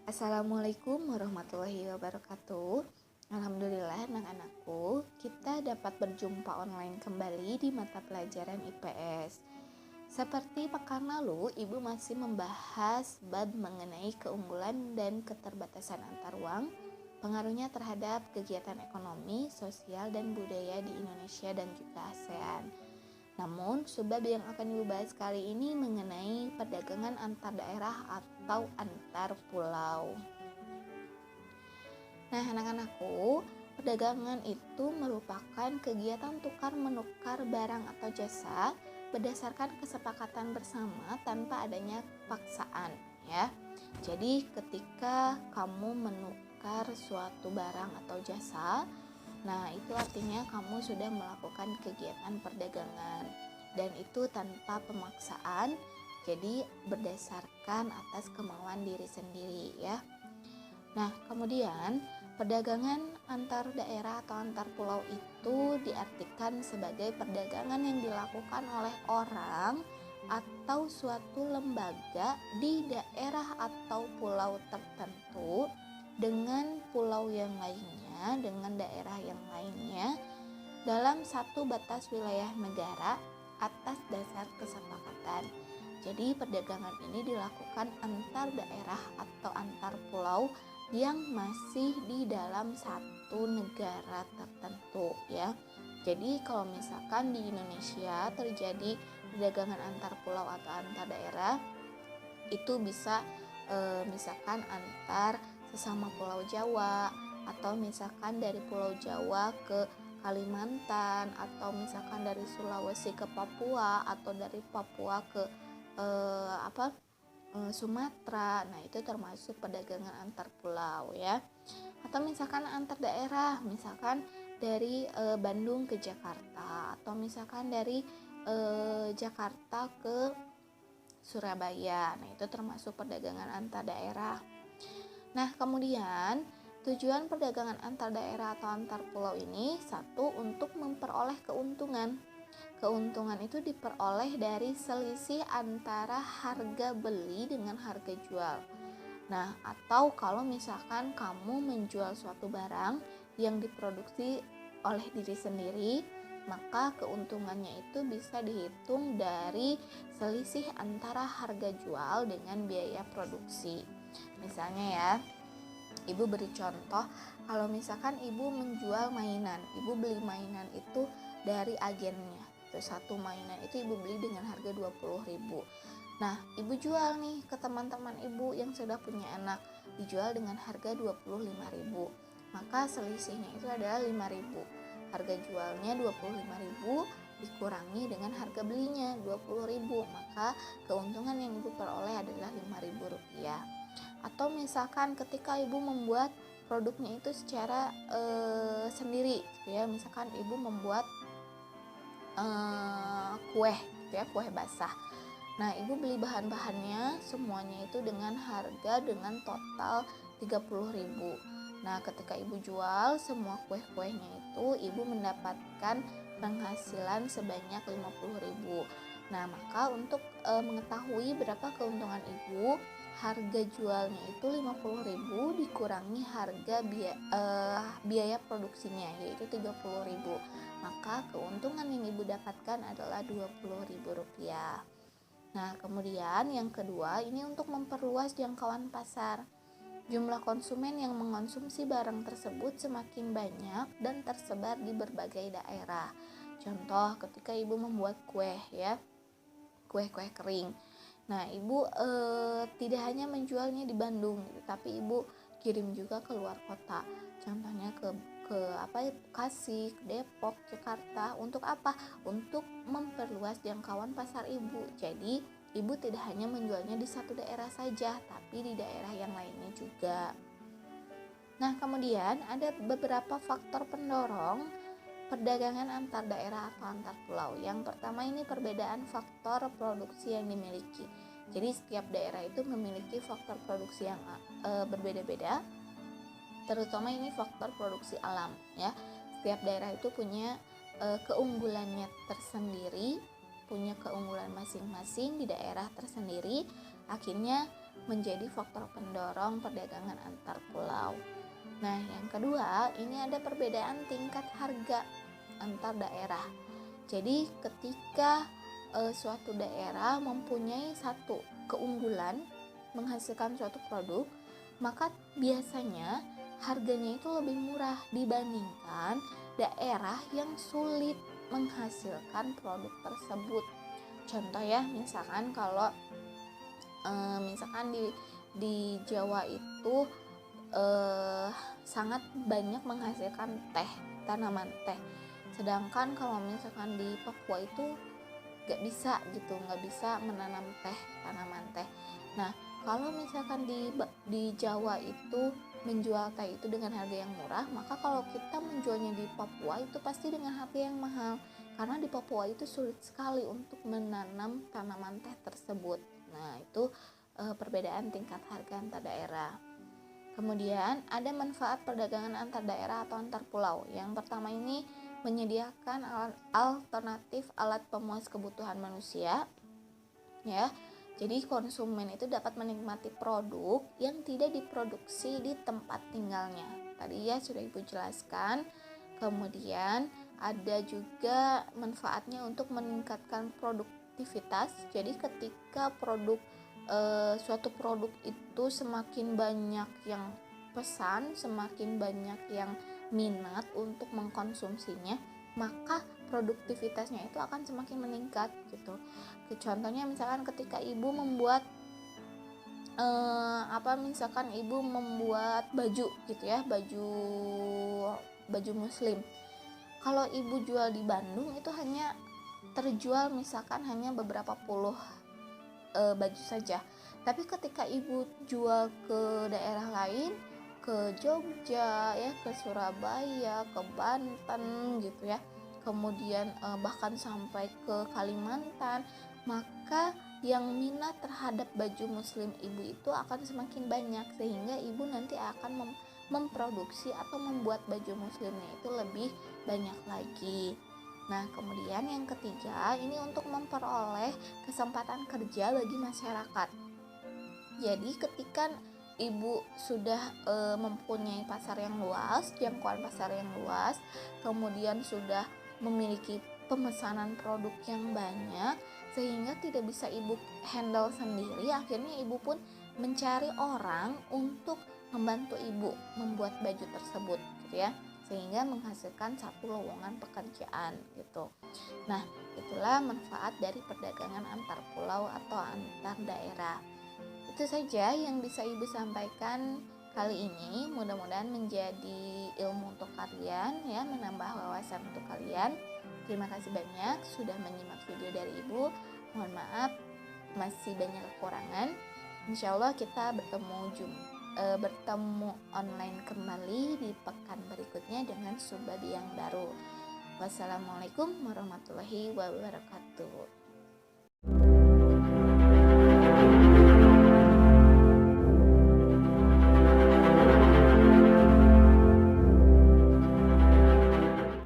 Assalamualaikum warahmatullahi wabarakatuh. Alhamdulillah anak-anakku, kita dapat berjumpa online kembali di mata pelajaran IPS. Seperti pekan lalu, Ibu masih membahas bab mengenai keunggulan dan keterbatasan antar uang, pengaruhnya terhadap kegiatan ekonomi, sosial, dan budaya di Indonesia dan juga ASEAN. Namun, subbab yang akan Ibu bahas kali ini mengenai perdagangan antar daerah atau antar pulau. Nah, anak-anakku, perdagangan itu merupakan kegiatan tukar-menukar barang atau jasa berdasarkan kesepakatan bersama tanpa adanya paksaan, ya. Jadi, ketika kamu menukar suatu barang atau jasa, nah, itu artinya kamu sudah melakukan kegiatan perdagangan dan itu tanpa pemaksaan, jadi berdasarkan atas kemauan diri sendiri, ya. Nah, kemudian perdagangan antar daerah atau antar pulau itu diartikan sebagai perdagangan yang dilakukan oleh orang atau suatu lembaga di daerah atau pulau tertentu dengan pulau yang lainnya, dengan daerah yang lainnya dalam satu batas wilayah negara atas dasar kesepakatan. Jadi perdagangan ini dilakukan antar daerah atau antar pulau yang masih di dalam satu negara tertentu, ya. Jadi kalau misalkan di Indonesia terjadi perdagangan antar pulau atau antar daerah, itu bisa misalkan antar sesama Pulau Jawa, atau misalkan dari Pulau Jawa ke Kalimantan, atau misalkan dari Sulawesi ke Papua, atau dari Papua ke Sumatera. Nah, itu termasuk perdagangan antar pulau, ya. Atau misalkan antar daerah, misalkan dari Bandung ke Jakarta, atau misalkan dari Jakarta ke Surabaya. Nah, itu termasuk perdagangan antar daerah. Nah, kemudian tujuan perdagangan antar daerah atau antar pulau ini, satu, untuk memperoleh keuntungan. Keuntungan itu diperoleh dari selisih antara harga beli dengan harga jual. Nah, atau kalau misalkan kamu menjual suatu barang yang diproduksi oleh diri sendiri, maka keuntungannya itu bisa dihitung dari selisih antara harga jual dengan biaya produksi. Misalnya ya, Ibu beri contoh, kalau misalkan Ibu menjual mainan, Ibu beli mainan itu dari agennya. Terus satu mainan itu Ibu beli dengan harga 20.000. Nah, Ibu jual nih ke teman-teman Ibu yang sudah punya anak, dijual dengan harga 25.000. Maka selisihnya itu adalah 5.000. Harga jualnya 25.000 dikurangi dengan harga belinya 20.000, maka keuntungan yang Ibu peroleh adalah 5.000 rupiah. Atau misalkan ketika Ibu membuat produknya itu secara sendiri, ya, misalkan Ibu membuat kue, ya, kue basah. Nah, Ibu beli bahan-bahannya semuanya itu dengan harga dengan total 30.000. Nah, ketika Ibu jual semua kue-kuenya itu, Ibu mendapatkan penghasilan sebanyak 50.000. Nah, maka untuk mengetahui berapa keuntungan Ibu, harga jualnya itu 50.000 dikurangi harga biaya produksinya, yaitu 30.000. Maka keuntungan yang Ibu dapatkan adalah 20.000 rupiah. Nah, kemudian yang kedua, ini untuk memperluas jangkauan pasar. Jumlah konsumen yang mengonsumsi barang tersebut semakin banyak dan tersebar di berbagai daerah. Contoh, ketika Ibu membuat kue, ya, kue-kue kering. Nah, Ibu tidak hanya menjualnya di Bandung, tapi Ibu kirim juga ke luar kota. Contohnya ke Bekasi, Depok, Jakarta. Untuk apa? Untuk memperluas jangkauan pasar Ibu. Jadi, Ibu tidak hanya menjualnya di satu daerah saja, tapi di daerah yang lainnya juga. Nah, kemudian ada beberapa faktor pendorong perdagangan antar daerah atau antar pulau. Yang pertama, ini perbedaan faktor produksi yang dimiliki. Jadi setiap daerah itu memiliki faktor produksi yang berbeda-beda, terutama ini faktor produksi alam, ya. Setiap daerah itu punya keunggulannya tersendiri, punya keunggulan masing-masing di daerah tersendiri. Akhirnya menjadi faktor pendorong perdagangan antar pulau. Nah, yang kedua, ini ada perbedaan tingkat harga antar daerah. Jadi ketika suatu daerah mempunyai satu keunggulan menghasilkan suatu produk, maka biasanya harganya itu lebih murah dibandingkan daerah yang sulit menghasilkan produk tersebut. Contoh ya, misalkan kalau misalkan di Jawa itu sangat banyak menghasilkan tanaman teh. Sedangkan kalau misalkan di Papua itu nggak bisa menanam tanaman teh. Nah, kalau misalkan di Jawa itu menjual teh itu dengan harga yang murah, maka kalau kita menjualnya di Papua itu pasti dengan harga yang mahal, karena di Papua itu sulit sekali untuk menanam tanaman teh tersebut. Nah, itu perbedaan tingkat harga antar daerah. Kemudian ada manfaat perdagangan antar daerah atau antar pulau. Yang pertama ini menyediakan alternatif alat pemuas kebutuhan manusia, ya. Jadi konsumen itu dapat menikmati produk yang tidak diproduksi di tempat tinggalnya. Tadi ya sudah Ibu jelaskan. Kemudian ada juga manfaatnya untuk meningkatkan produktivitas. Jadi ketika suatu produk itu semakin banyak yang pesan, semakin banyak yang minat untuk mengkonsumsinya, maka produktivitasnya itu akan semakin meningkat gitu. Contohnya misalkan ketika ibu membuat misalkan ibu membuat baju gitu ya, baju muslim. Kalau ibu jual di Bandung itu hanya terjual misalkan hanya beberapa puluh baju saja. Tapi ketika ibu jual ke daerah lain, ke Jogja ya, ke Surabaya, ke Banten gitu ya, kemudian bahkan sampai ke Kalimantan, maka yang minat terhadap baju muslim ibu itu akan semakin banyak, sehingga ibu nanti akan memproduksi atau membuat baju muslimnya itu lebih banyak lagi. Nah, kemudian yang ketiga ini untuk memperoleh kesempatan kerja bagi masyarakat. Jadi ketika ibu sudah mempunyai pasar yang luas, jangkauan pasar yang luas, kemudian sudah memiliki pemesanan produk yang banyak, sehingga tidak bisa ibu handle sendiri, akhirnya ibu pun mencari orang untuk membantu ibu membuat baju tersebut gitu ya, sehingga menghasilkan satu lowongan pekerjaan gitu. Nah, itulah manfaat dari perdagangan antar pulau atau antar daerah. Itu saja yang bisa ibu sampaikan kali ini. Mudah-mudahan menjadi ilmu untuk kalian ya, menambah wawasan untuk kalian. Terima kasih banyak sudah menyimak video dari ibu. Mohon maaf masih banyak kekurangan. Insya Allah kita bertemu online kembali di pekan berikutnya dengan subadi yang baru. Wassalamualaikum warahmatullahi wabarakatuh.